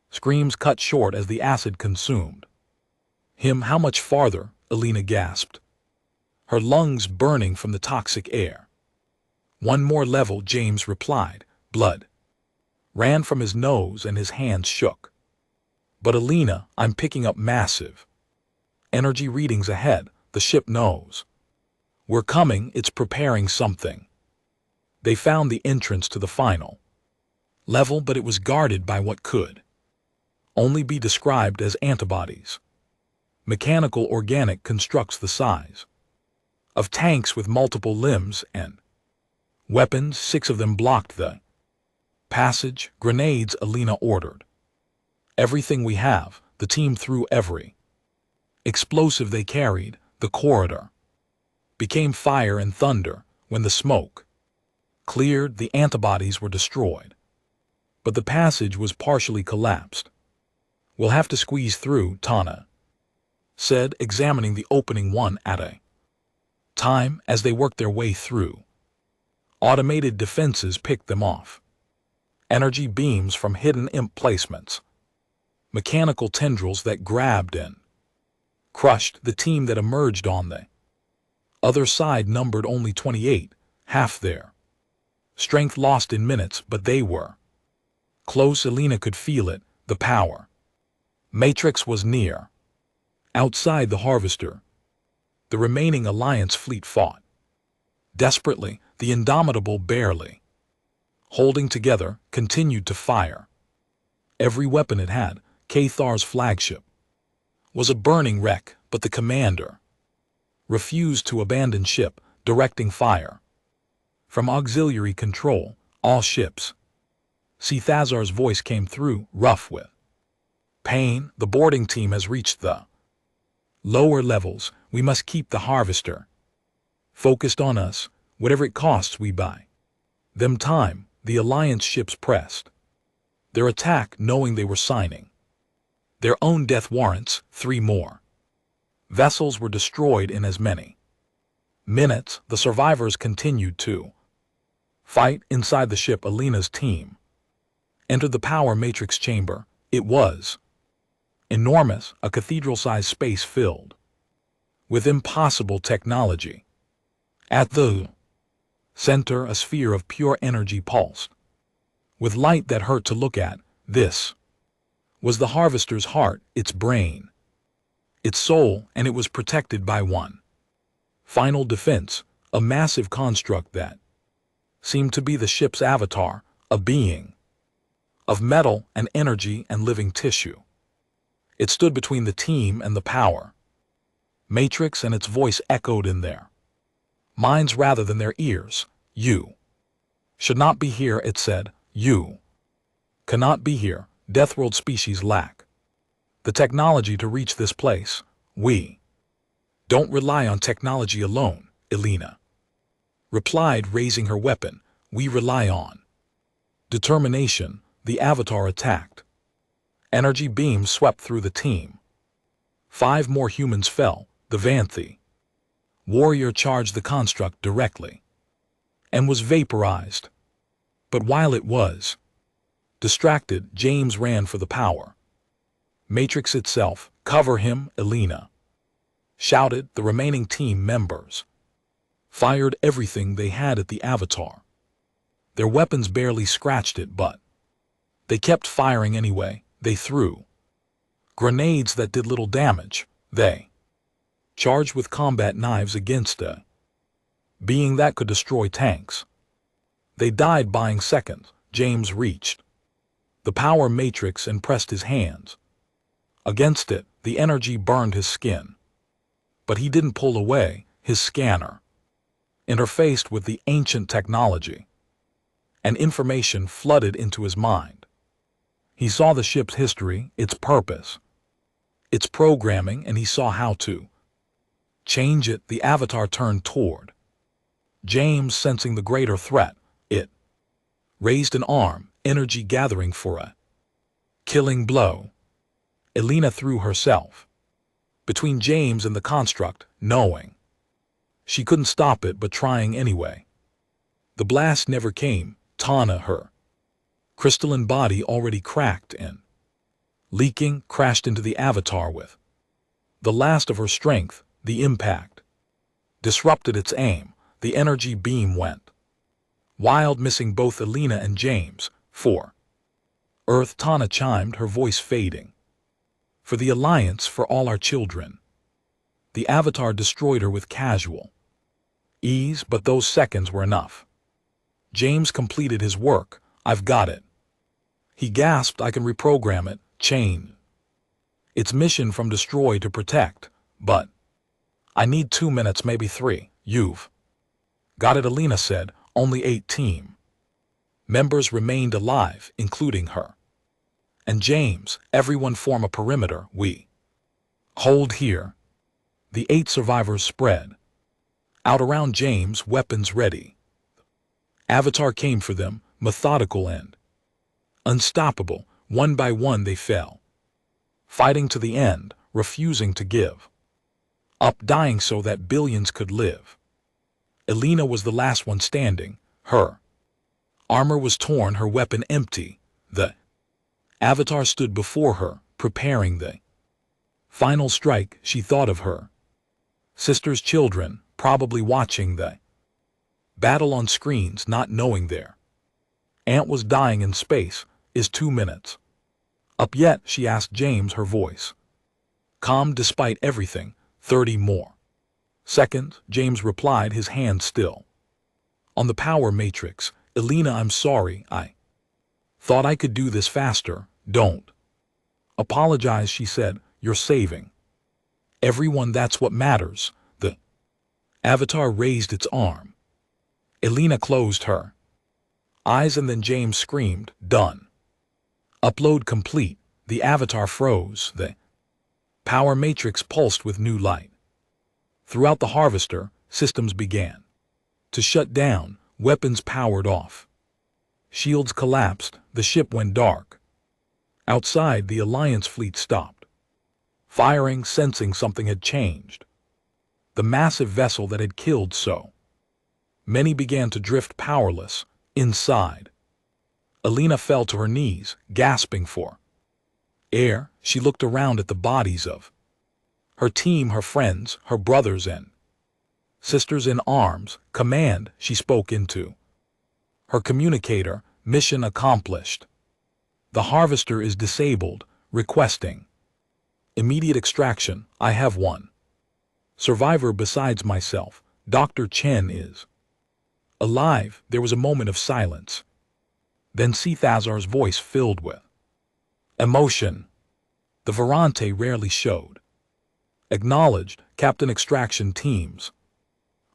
Speaker 1: screams cut short as the acid consumed him. "How much farther?" Alina gasped, her lungs burning from the toxic air. "1 more level," James replied. Blood ran from his nose and his hands shook. "But Alina, I'm picking up massive energy readings ahead. The ship knows we're coming. It's preparing something." They found the entrance to the final level, but it was guarded by what could only be described as antibodies. Mechanical organic constructs the size of tanks with multiple limbs and weapons. 6 of them blocked the passage. "Grenades," Alina ordered. "Everything we have." The team threw every explosive they carried. The corridor became fire and thunder. When the smoke cleared, the antibodies were destroyed, but the passage was partially collapsed. "We'll have to squeeze through," Tana said, examining the opening one at a time. As they worked their way through, automated defenses picked them off. Energy beams from hidden emplacements, mechanical tendrils that grabbed and crushed. The team that emerged on the other side numbered only 28, half their strength lost in minutes, but they were close. Alina could feel it. The power matrix was near. Outside the Harvester, the remaining Alliance fleet fought desperately. The Indomitable, barely holding together, continued to fire every weapon it had. Cathar's flagship was a burning wreck, but the commander refused to abandon ship, directing fire from auxiliary control. "All ships." Thazar's voice came through, rough with pain. "The boarding team has reached the lower levels. We must keep the Harvester focused on us. Whatever it costs, we buy them time." The Alliance ships pressed their attack, knowing they were signing Their own death warrants, 3 more. Vessels were destroyed in as many minutes. The survivors continued to fight inside the ship. Alina's team entered the power matrix chamber. It was enormous, a cathedral-sized space filled with impossible technology. At the center, a sphere of pure energy pulsed with light that hurt to look at. This was the harvester's heart, its brain, its soul, and it was protected by one final defense, a massive construct that seemed to be the ship's avatar, a being of metal and energy and living tissue. It stood between the team and the power matrix, and its voice echoed in their minds rather than their ears. You should not be here, it said. You cannot be here. Deathworld species lack the technology to reach this place. We don't rely on technology alone, Alina replied, raising her weapon. We rely on determination. The avatar attacked. Energy beams swept through the team. 5 more humans fell. The Vanthi warrior charged the construct directly and was vaporized. But while it was distracted, James ran for the power matrix itself. Cover him, Alina shouted. The remaining team members fired everything they had at the avatar. Their weapons barely scratched it, but they kept firing anyway. They threw grenades that did little damage. They charged with combat knives against a being that could destroy tanks. They died buying seconds. James reached the power matrix and pressed his hands against it. The energy burned his skin, but he didn't pull away. His scanner interfaced with the ancient technology, and information flooded into his mind. He saw the ship's history, its purpose, its programming, and he saw how to change it. The avatar turned toward James, sensing the greater threat. It raised an arm, energy gathering for a killing blow. Alina threw herself between James and the construct, knowing she couldn't stop it but trying anyway. The blast never came. Tana, her crystalline body already cracked and leaking, crashed into the avatar with the last of her strength. The impact disrupted its aim. The energy beam went wild, missing both Alina and James. For Earth, Tana chimed, her voice fading. For the Alliance, for all our children. The avatar destroyed her with casual ease, but those seconds were enough. James completed his work. I've got it. He gasped. I can reprogram it, chain its mission from destroy to protect, but I need 2 minutes, maybe 3. You've got it, Alina said. Only 8 team members remained alive, including her and James. Everyone form a perimeter. We hold here. The 8 survivors spread out around James, weapons ready. Avatar came for them, methodical and unstoppable. One by one they fell, fighting to the end, refusing to give up, dying so that billions could live. Alina was the last one standing. Her armor was torn, her weapon empty. The avatar stood before her, preparing the final strike. She thought of her sister's children, probably watching the battle on screens, not knowing their aunt was dying in space. Is 2 minutes up yet? She asked James, her voice calm despite everything. 30 more seconds, James replied, his hand still on the power matrix. Alina, I'm sorry. I thought I could do this faster. Don't apologize, she said. You're saving everyone. That's what matters. The avatar raised its arm. Alina closed her eyes, and then James screamed, done. Upload complete. The avatar froze. The power matrix pulsed with new light. Throughout the harvester, systems began to shut down. Weapons powered off. Shields collapsed. The ship went dark. Outside, the Alliance fleet stopped, firing, sensing something had changed. The massive vessel that had killed so many began to drift powerless inside. Alina fell to her knees, gasping for air. She looked around at the bodies of her team, her friends, her brothers and sisters in arms. Command, she spoke into her communicator. Mission accomplished. The harvester is disabled, requesting immediate extraction. I have one survivor besides myself. Dr. Chen is alive. There was a moment of silence. Then Cthazar's voice filled with emotion. The Varante rarely showed. Acknowledged. Captain, extraction teams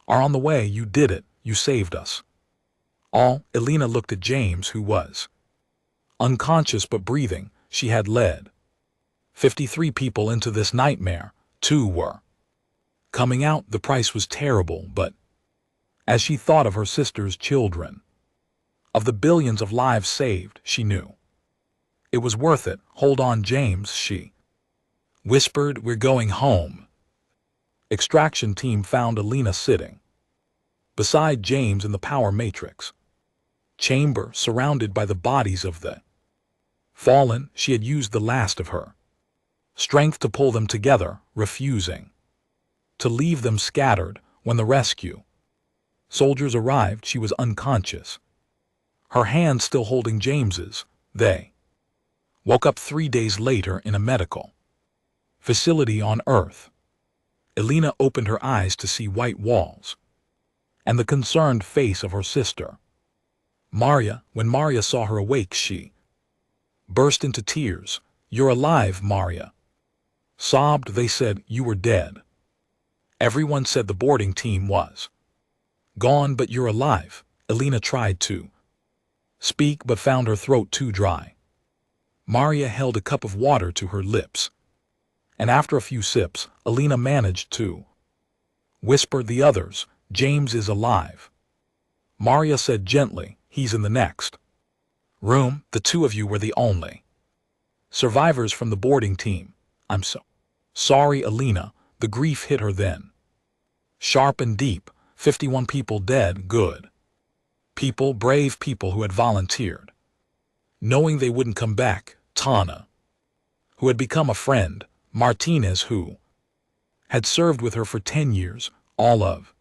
Speaker 1: are on the way. You did it. You saved us all. Alina looked at James, who was unconscious but breathing. She had led 53 people into this nightmare. 2 were coming out. The price was terrible, but as she thought of her sister's children, of the billions of lives saved, she knew it was worth it. Hold on, James, she whispered. We're going home. Extraction team found Alina sitting beside James in the power matrix chamber, surrounded by the bodies of the fallen. She had used the last of her strength to pull them together, refusing to leave them scattered. When the rescue soldiers arrived, she was unconscious, her hand still holding James's. They woke up 3 days later in a medical facility on Earth. Alina opened her eyes to see white walls and the concerned face of her sister, Maria. When Maria saw her awake, she burst into tears. You're alive, Maria sobbed. They said you were dead. Everyone said the boarding team was gone, but you're alive. Alina tried to speak but found her throat too dry. Maria held a cup of water to her lips, and after a few sips, Alina managed to whisper, the others. James is alive. Maria said gently, he's in the next room. The 2 of you were the only survivors from the boarding team. I'm so sorry, Alina. The grief hit her then, sharp and deep. 51 people dead. Good people, brave people who had volunteered, knowing they wouldn't come back. Tana, who had become a friend. Martinez, who had served with her for 10 years. All of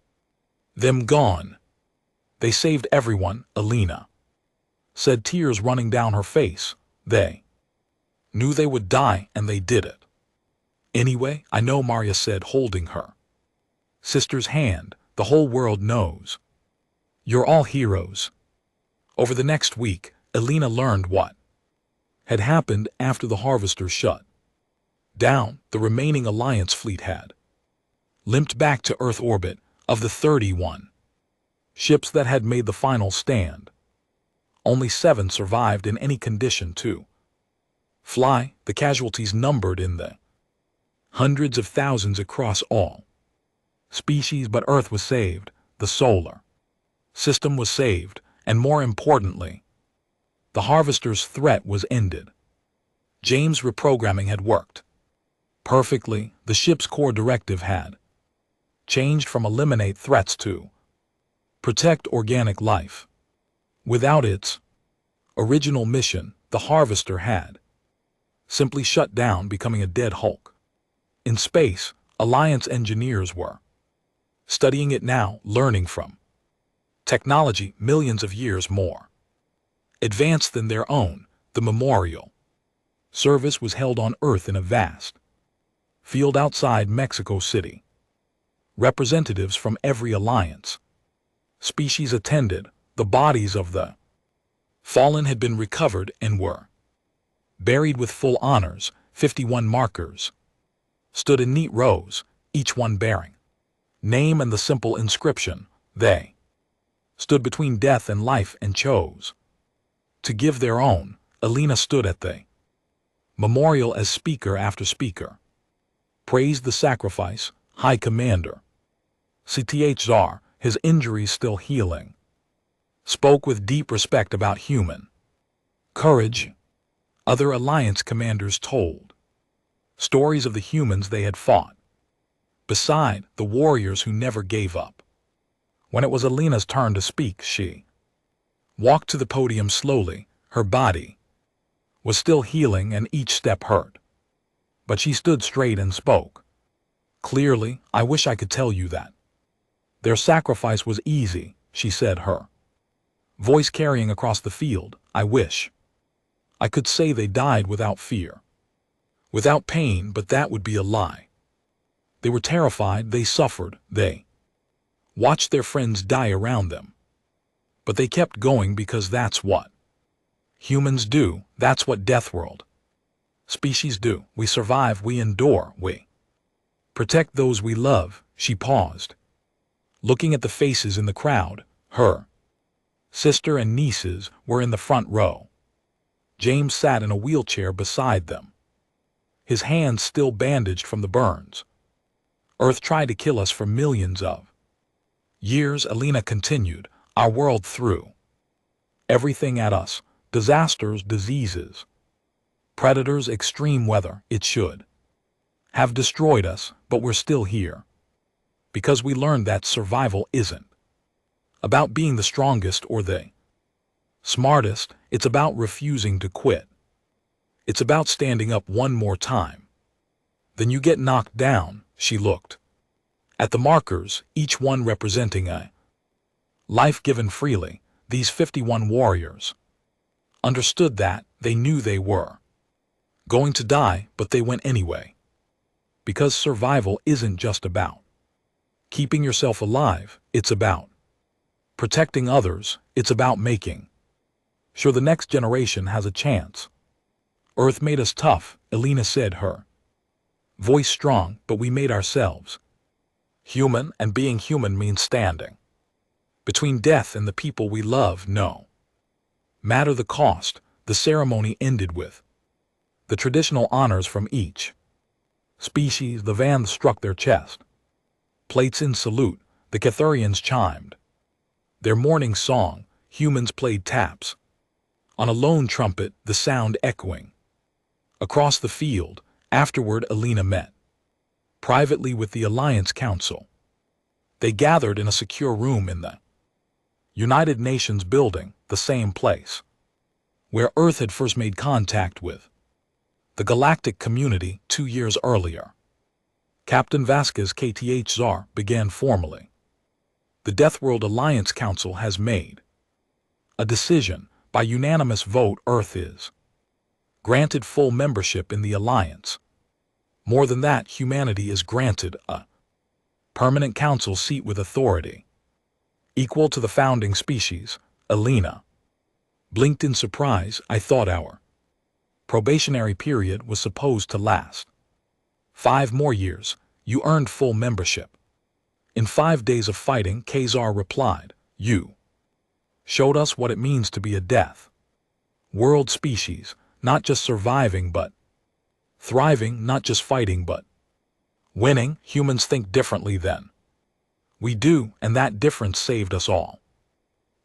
Speaker 1: them gone. They saved everyone, Alina said, tears running down her face. They knew they would die, and they did it anyway. I know, Maria said, holding her sister's hand. The whole world knows. You're all heroes. Over the next week, Alina learned what had happened after the harvester shut down. The remaining Alliance fleet had limped back to Earth orbit. Of the 31 ships that had made the final stand, only 7 survived in any condition to fly. The casualties numbered in the hundreds of thousands across all species, but Earth was saved, the solar system was saved, and more importantly, the harvester's threat was ended. James' reprogramming had worked perfectly. The ship's core directive had changed from eliminate threats to protect organic life. Without its original mission, the harvester had simply shut down, becoming a dead hulk. In space, Alliance engineers were studying it now, learning from technology millions of years more advanced than their own. The memorial service was held on Earth in a vast field outside Mexico City. Representatives from every Alliance species attended. The bodies of the fallen had been recovered and were buried with full honors. 51 markers stood in neat rows, each one bearing name and the simple inscription. They stood between death and life and chose to give their own. Alina stood at the memorial as speaker after speaker praised the sacrifice. High Commander Cthar, his injuries still healing, spoke with deep respect about human courage. Other Alliance commanders told stories of the humans they had fought, beside the warriors who never gave up. When it was Alina's turn to speak, she walked to the podium slowly. Her body was still healing and each step hurt. But she stood straight and spoke clearly. I wish I could tell you that their sacrifice was easy, she said, her voice carrying across the field. I wish I could say they died without fear, without pain, but that would be a lie. They were terrified, they suffered, they watched their friends die around them. But they kept going because that's what humans do, that's what Deathworld species do. We survive, we endure, we protect those we love. She paused, looking at the faces in the crowd. Her sister and nieces were in the front row. James sat in a wheelchair beside them, his hands still bandaged from the burns. Earth tried to kill us for millions of years, Alina continued. Our world threw everything at us: disasters, diseases, predators, extreme weather. It should have destroyed us, but we're still here because we learned that survival isn't about being the strongest or the smartest. It's about refusing to quit. It's about standing up one more time. Then you get knocked down. She looked at the markers, each one representing a life given freely. These 51 warriors understood that. They knew they were going to die, but they went anyway. Because survival isn't just about keeping yourself alive, it's about protecting others, it's about making sure the next generation has a chance. Earth made us tough, Alina said, her voice strong, but we made ourselves human, and being human means standing between death and the people we love. No matter the cost. The ceremony ended with the traditional honors from each species. The Vans struck their chest plates in salute. The Cathurians chimed their morning song. Humans played taps on a lone trumpet, the sound echoing across the field. Afterward, Alina met privately with the Alliance Council. They gathered in a secure room in the United Nations building, the same place where Earth had first made contact with the galactic community 2 years earlier. Captain Vasquez KTHR began formally. The Deathworld Alliance Council has made a decision. By unanimous vote, Earth is granted full membership in the Alliance. More than that, humanity is granted a permanent council seat with authority equal to the founding species. Alina blinked in surprise. I thought our probationary period was supposed to last 5 more years. You earned full membership in 5 days of fighting, Kazar replied. You showed us what it means to be a death world species, not just surviving but thriving, not just fighting but winning. Humans think differently than we do, and that difference saved us all.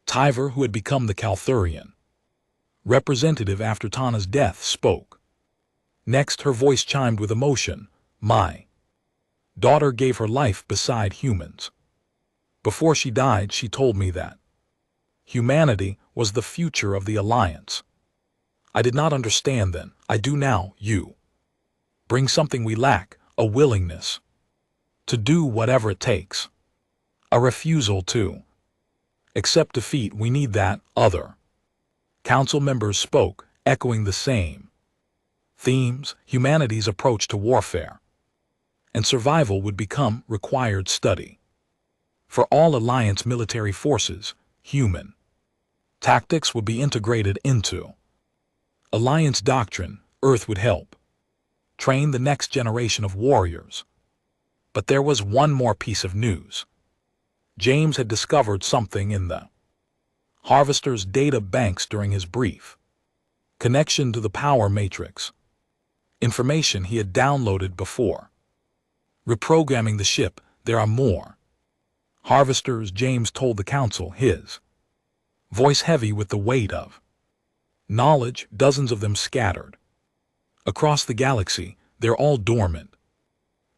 Speaker 1: Tyver, who had become the Calthurian representative after Tana's death, spoke next. Her voice chimed with emotion. My daughter gave her life beside humans. Before she died, she told me that humanity was the future of the Alliance. I did not understand then. I do now. You bring something we lack, a willingness to do whatever it takes, a refusal to accept defeat. We need that. Other council members spoke, echoing the same themes. Humanity's approach to warfare and survival would become required study for all Alliance military forces. Human tactics would be integrated into Alliance doctrine. Earth would help train the next generation of warriors. But there was one more piece of news. James had discovered something in the Harvester's data banks during his brief connection to the power matrix. Information he had downloaded before reprogramming the ship. There are more Harvesters, James told the council, his voice heavy with the weight of Knowledge, dozens of them scattered. Across the galaxy, they're all dormant,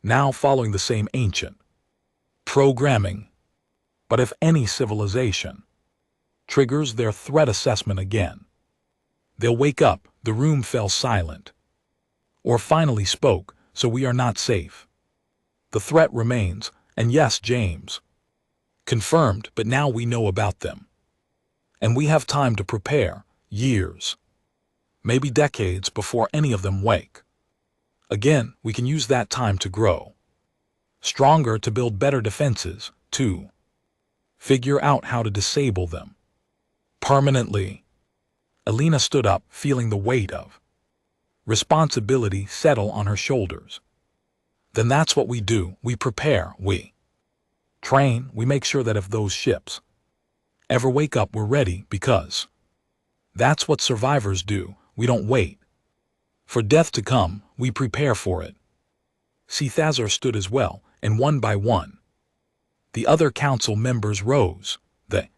Speaker 1: now following the same ancient programming. But if any civilization triggers their threat assessment again, they'll wake up. The room fell silent. Or finally spoke, so we are not safe. The threat remains, and yes, James. Confirmed, but now we know about them. And we have time to prepare, years, maybe decades before any of them wake. Again, we can use that time to grow. Stronger, to build better defenses, to figure out how to disable them permanently. Alina stood up, feeling the weight of responsibility settle on her shoulders. Then that's what we do. We prepare, we train, we make sure that if those ships ever wake up, we're ready, because that's what survivors do. We don't wait for death to come, we prepare for it. Thazar stood as well, and one by one, the other council members rose. The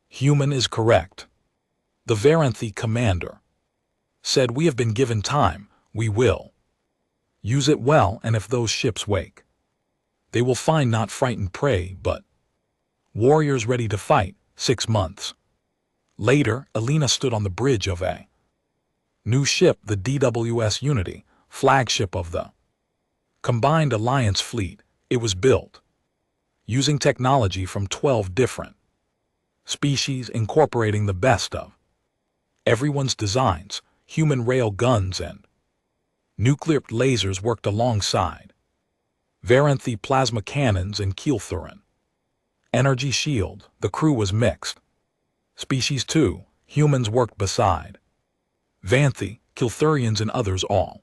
Speaker 1: human is correct. The Varanthi commander said, we have been given time, we will use it well, and if those ships wake, they will find not frightened prey, but warriors ready to fight. 6 months later, Alina stood on the bridge of a new ship, the DWS Unity, flagship of the Combined Alliance fleet. It was built using technology from 12 different species, incorporating the best of everyone's designs. Human rail guns and nuclear lasers worked alongside Varanthi plasma cannons and Keelthuran energy shield. The crew was mixed. Species 2, humans worked beside Vanthi, Keelthurians and others, all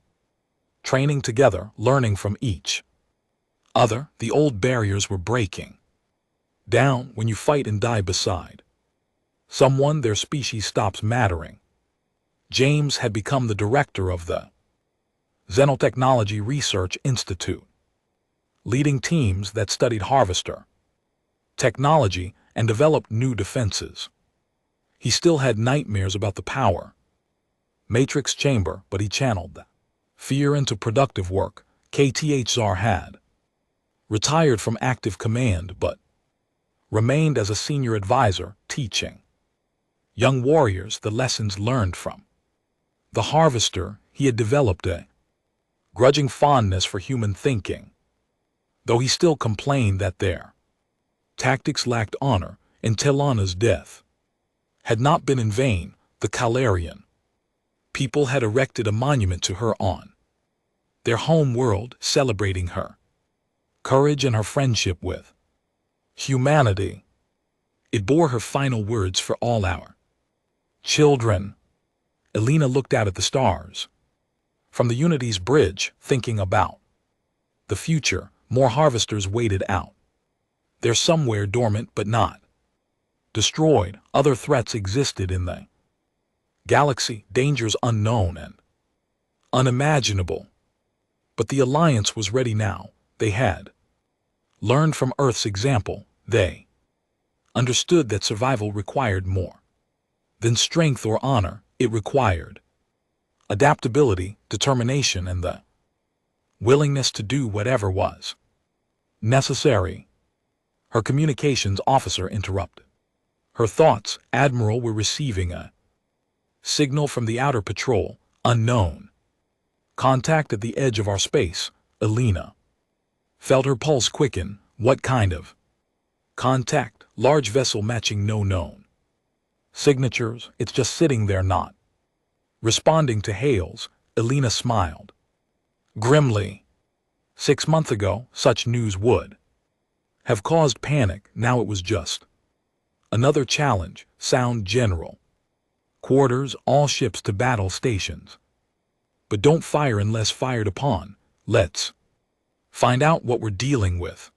Speaker 1: training together, learning from each other. The old barriers were breaking down. When you fight and die beside someone, their species stops mattering. James had become the director of the Xenotechnology Research Institute, leading teams that studied harvester technology and developed new defenses. He still had nightmares about the power matrix chamber, but he channeled that fear into productive work. KTHR had retired from active command, but remained as a senior advisor, teaching young warriors the lessons learned from the harvester. He had developed a grudging fondness for human thinking, though he still complained that their tactics lacked honor, and Telana's death had not been in vain. The Calarian people had erected a monument to her on their home world, celebrating her courage and her friendship with humanity. It bore her final words for all our children. Alina looked out at the stars from the Unity's bridge, thinking about the future. More harvesters waited out. They're somewhere dormant but not destroyed. Other threats existed in the galaxy, dangers unknown and unimaginable. But the Alliance was ready now. They had learned from Earth's example. They understood that survival required more than strength or honor. It required adaptability, determination, and the willingness to do whatever was necessary. Her communications officer interrupted her thoughts. Admiral, we're receiving a signal from the outer patrol. Unknown contact at the edge of our space. Alina felt her pulse quicken. What kind of contact? Large vessel matching no known signatures. It's just sitting there, not responding to hails. Alina smiled grimly. 6 months ago, such news would have caused panic. Now it was just another challenge. Sound general quarters, all ships to battle stations. But don't fire unless fired upon. Let's find out what we're dealing with.